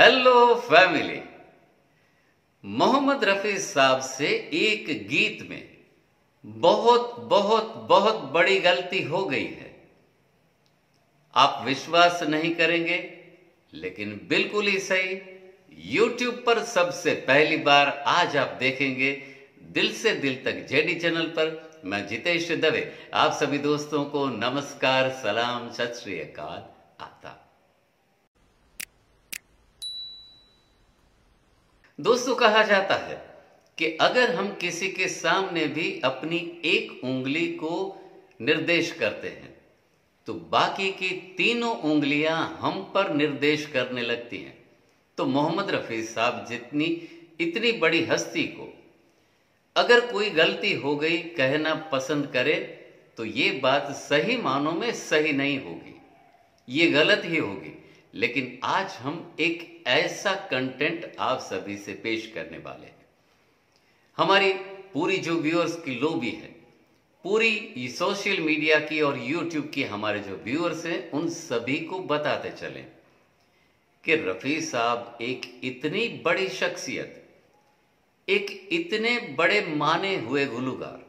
Hello family. Mohammad Rafi साहब से एक गीत में बहुत बहुत बहुत बड़ी गलती हो गई है। आप विश्वास नहीं करेंगे, लेकिन बिल्कुल ही सही। YouTube पर सबसे पहली बार आज आप देखेंगे दिल से दिल तक जेडी चैनल पर। मैं जितेश दवे आप सभी दोस्तों को नमस्कार, सलाम, सत श्री अकाल आता। दोस्तों, कहा जाता है कि अगर हम किसी के सामने भी अपनी एक उंगली को निर्देश करते हैं तो बाकी की तीनों उंगलियां हम पर निर्देश करने लगती हैं। तो मोहम्मद रफी साहब जितनी इतनी बड़ी हस्ती को अगर कोई गलती हो गई कहना पसंद करे तो ये बात सही मानों में सही नहीं होगी, ये गलत ही होगी। लेकिन आज हम एक ऐसा कंटेंट आप सभी से पेश करने वाले हैं। हमारी पूरी जो व्यूअर्स की लॉबी है, पूरी सोशल मीडिया की और यूट्यूब की हमारे जो व्यूअर्स हैं, उन सभी को बताते चलें कि रफी साहब एक इतनी बड़ी शख्सियत, एक इतने बड़े माने हुए गुलूकार,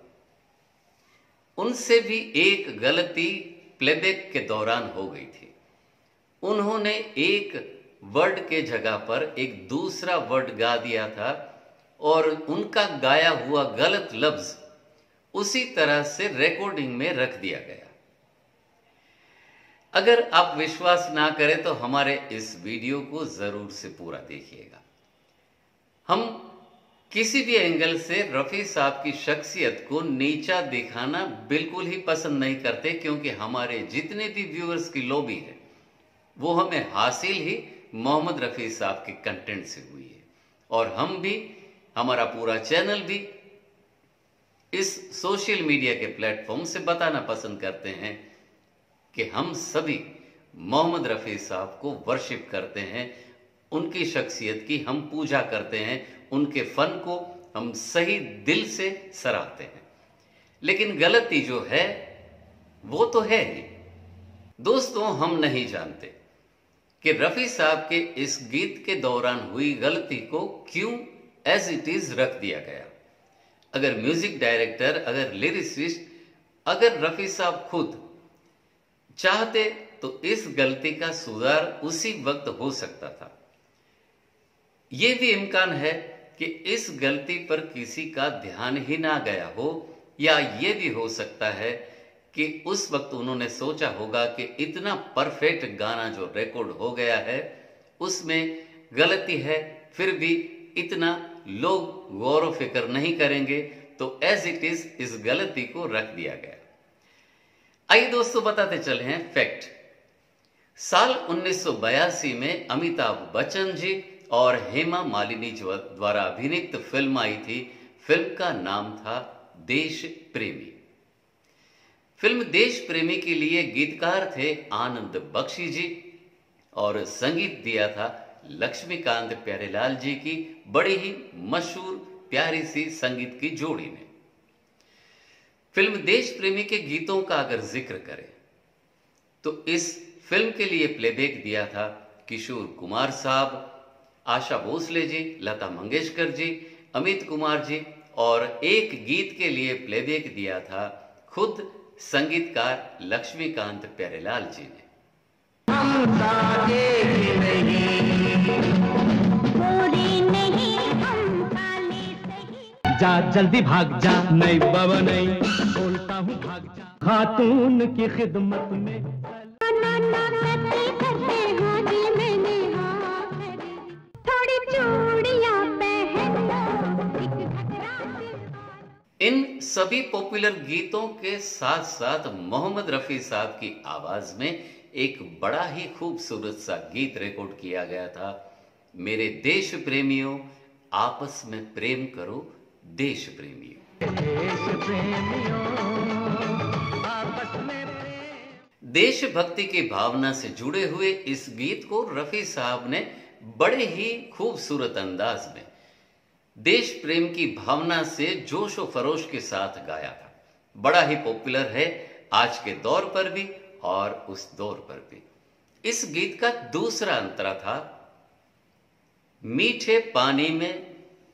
उनसे भी एक गलती प्लेबैक के दौरान हो गई थी। उन्होंने एक वर्ड के जगह पर एक दूसरा वर्ड गा दिया था और उनका गाया हुआ गलत लफ्ज उसी तरह से रिकॉर्डिंग में रख दिया गया। अगर आप विश्वास ना करें तो हमारे इस वीडियो को जरूर से पूरा देखिएगा। हम किसी भी एंगल से रफी साहब की शख्सियत को नीचा दिखाना बिल्कुल ही पसंद नहीं करते, क्योंकि हमारे जितने भी व्यूअर्स की लॉबी है वो हमें हासिल ही मोहम्मद रफी साहब के कंटेंट से हुई है। और हम भी, हमारा पूरा चैनल भी इस सोशल मीडिया के प्लेटफॉर्म से बताना पसंद करते हैं कि हम सभी मोहम्मद रफी साहब को वर्शिप करते हैं, उनकी शख्सियत की हम पूजा करते हैं, उनके फन को हम सही दिल से सराहते हैं। लेकिन गलती जो है वो तो है ही। दोस्तों, हम नहीं जानते कि रफी साहब के इस गीत के दौरान हुई गलती को क्यों एज इट इज रख दिया गया। अगर म्यूजिक डायरेक्टर, अगर लिरिसिस्ट, अगर रफी साहब खुद चाहते तो इस गलती का सुधार उसी वक्त हो सकता था। यह भी इम्कान है कि इस गलती पर किसी का ध्यान ही ना गया हो, या यह भी हो सकता है कि उस वक्त उन्होंने सोचा होगा कि इतना परफेक्ट गाना जो रिकॉर्ड हो गया है उसमें गलती है, फिर भी इतना लोग गौर फिक्र नहीं करेंगे, तो एज इट इज इस गलती को रख दिया गया। आइए दोस्तों, बताते चले हैं फैक्ट। साल 1982 में अमिताभ बच्चन जी और हेमा मालिनी द्वारा अभिनीत फिल्म आई थी। फिल्म का नाम था देश प्रेमी। फिल्म देश प्रेमी के लिए गीतकार थे आनंद बख्शी जी और संगीत दिया था लक्ष्मीकांत प्यारेलाल जी की बड़ी ही मशहूर प्यारी सी संगीत की जोड़ी ने। फिल्म देश प्रेमी के गीतों का अगर जिक्र करें तो इस फिल्म के लिए प्लेबैक दिया था किशोर कुमार साहब, आशा भोसले जी, लता मंगेशकर जी, अमित कुमार जी, और एक गीत के लिए प्लेबैक दिया था खुद संगीतकार लक्ष्मीकांत प्यारेलाल जी ने। जा जल्दी भाग जा, नहीं बाबा नहीं, बोलता हूँ भाग जा, खातून की खिदमत में थोड़ी चूड़ियां इन सभी पॉपुलर गीतों के साथ साथ मोहम्मद रफी साहब की आवाज में एक बड़ा ही खूबसूरत सा गीत रिकॉर्ड किया गया था। मेरे देश प्रेमियों, आपस में प्रेम करो देश प्रेमियों। देशभक्ति की भावना से जुड़े हुए इस गीत को रफी साहब ने बड़े ही खूबसूरत अंदाज में देश प्रेम की भावना से जोश और फरोश के साथ गाया था। बड़ा ही पॉपुलर है आज के दौर पर भी और उस दौर पर भी। इस गीत का दूसरा अंतरा था मीठे पानी में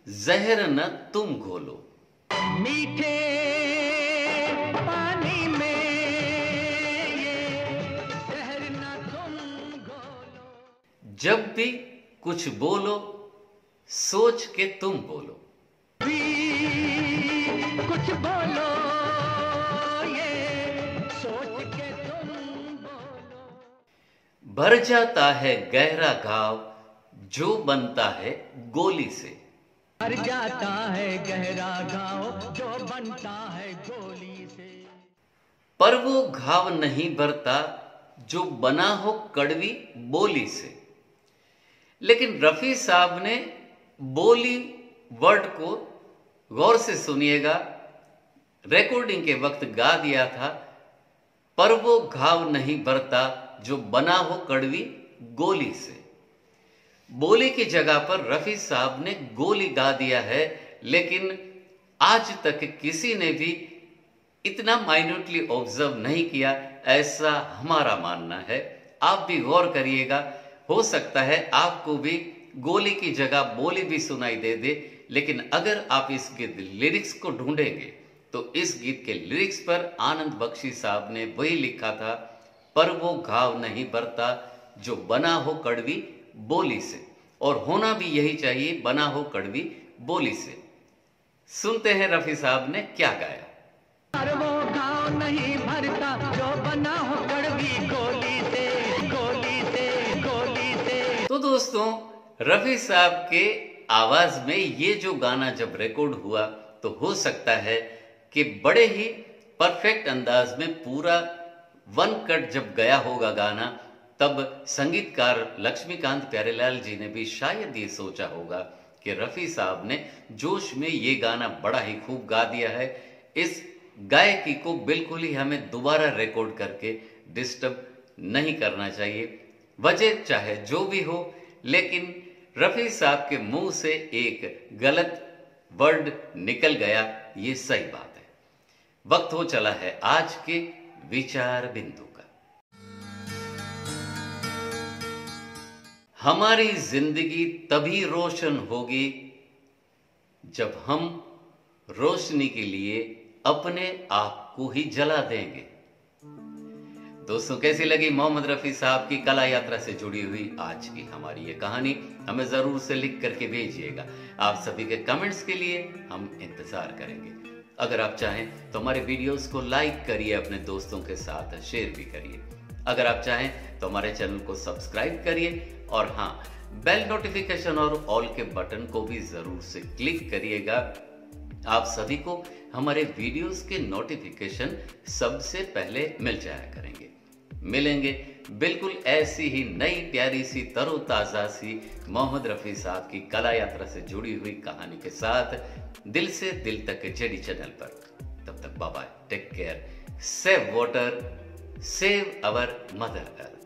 जहर न तुम घोलो। मीठे पानी में ये जहर ना तुम घोलो। जब भी कुछ बोलो सोच के तुम बोलो। भी कुछ बोलो ये सोच के तुम बोलो। भर जाता है गहरा घाव जो बनता है गोली से। भर जाता है गहरा घाव जो बनता है गोली से। पर वो घाव नहीं भरता जो बना हो कड़वी बोली से। लेकिन रफी साहब ने बोली वर्ड को गौर से सुनिएगा, रिकॉर्डिंग के वक्त गा दिया था, पर वो घाव नहीं भरता जो बना हो कड़वी गोली से। बोली की जगह पर रफी साहब ने गोली गा दिया है, लेकिन आज तक किसी ने भी इतना माइन्यूटली ऑब्जर्व नहीं किया, ऐसा हमारा मानना है। आप भी गौर करिएगा, हो सकता है आपको भी गोली की जगह बोली भी सुनाई दे दे, लेकिन अगर आप इस गीत लिरिक्स को ढूंढेंगे तो इस गीत के लिरिक्स पर आनंद बख्शी साहब ने वही लिखा था, पर वो घाव नहीं भरता जो बना हो कड़वी बोली से। और होना भी यही चाहिए, बना हो कड़वी बोली से। सुनते हैं रफी साहब ने क्या गाया। पर वो घाव नहीं भरता जो बना हो कड़वी गोली से, गोली से, गोली से। तो दोस्तों, रफी साहब के आवाज में ये जो गाना जब रिकॉर्ड हुआ तो हो सकता है कि बड़े ही परफेक्ट अंदाज में पूरा वन कट जब गया होगा गाना, तब संगीतकार लक्ष्मीकांत प्यारेलाल जी ने भी शायद ये सोचा होगा कि रफी साहब ने जोश में ये गाना बड़ा ही खूब गा दिया है, इस गायकी को बिल्कुल ही हमें दोबारा रिकॉर्ड करके डिस्टर्ब नहीं करना चाहिए। वजह चाहे जो भी हो, लेकिन रफी साहब के मुंह से एक गलत वर्ड निकल गया, ये सही बात है। वक्त हो चला है आज के विचार बिंदु का। हमारी जिंदगी तभी रोशन होगी जब हम रोशनी के लिए अपने आप को ही जला देंगे। दोस्तों, कैसी लगी मोहम्मद रफी साहब की कला यात्रा से जुड़ी हुई आज की हमारी ये कहानी? हमें जरूर से लिख करके भेजिएगा। आप सभी के कमेंट्स के लिए हम इंतजार करेंगे। अगर आप चाहें तो हमारे वीडियोस को लाइक करिए, अपने दोस्तों के साथ शेयर भी करिए। अगर आप चाहें तो हमारे चैनल को सब्सक्राइब करिए, और हाँ, बेल नोटिफिकेशन और ऑल के बटन को भी जरूर से क्लिक करिएगा। आप सभी को हमारे वीडियोस के नोटिफिकेशन सबसे पहले मिल जाया करेंगे। मिलेंगे बिल्कुल ऐसी ही नई प्यारी सी तरोताजा सी मोहम्मद रफी साहब की कला यात्रा से जुड़ी हुई कहानी के साथ दिल से दिल तक के जेडी चैनल पर। तब तक bye bye, take care, save water, save our mother earth.